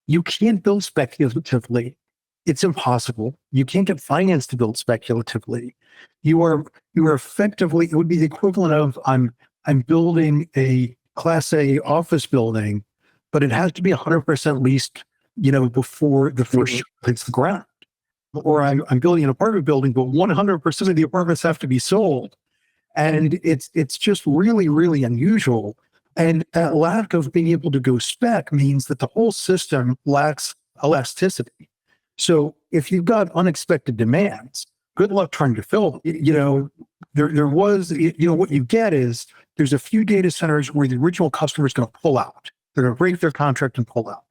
You can't build speculatively. It's impossible. You can't get finance to build speculatively. You are effectively, it would be the equivalent of I'm building a class A office building, but it has to be 100% leased, before the first ship hits the ground. Or I'm building an apartment building, but 100% of the apartments have to be sold. And it's just really, really unusual. And a lack of being able to go spec means that the whole system lacks elasticity. So if you've got unexpected demands, good luck trying to fill it. What you get is there's a few data centers where the original customer is going to pull out. They're going to break their contract and pull out.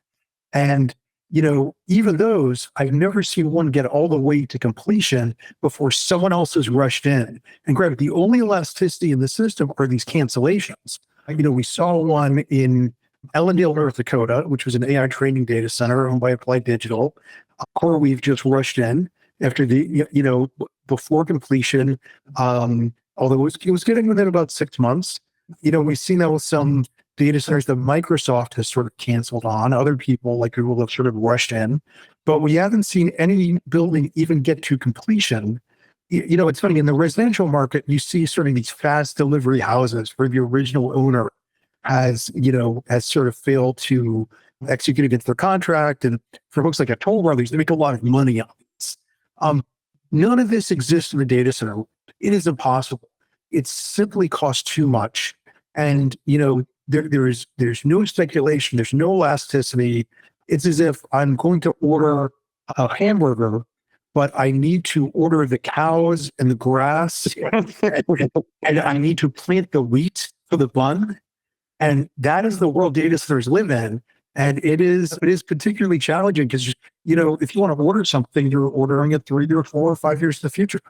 And, even those, I've never seen one get all the way to completion before someone else has rushed in. And granted, the only elasticity in the system are these cancellations. We saw one in Ellendale, North Dakota, which was an AI training data center owned by Applied Digital. CoreWeave just rushed in after before completion. Although it was getting within about 6 months. We've seen that with some data centers that Microsoft has sort of canceled on. Other people like Google have sort of rushed in, but we haven't seen any building even get to completion. It's funny, in the residential market, you see sort of these fast delivery houses where the original owner has sort of failed to execute against their contract. And for folks like Toll Brothers, they make a lot of money on this. None of this exists in the data center. It is impossible. It simply costs too much. And, there's no speculation. There's no elasticity. It's as if I'm going to order a hamburger, but I need to order the cows and the grass and I need to plant the wheat for the bun. And that is the world data centers live in. And it is particularly challenging because, if you want to order something, you're ordering it 3 or 4 or 5 years in the future.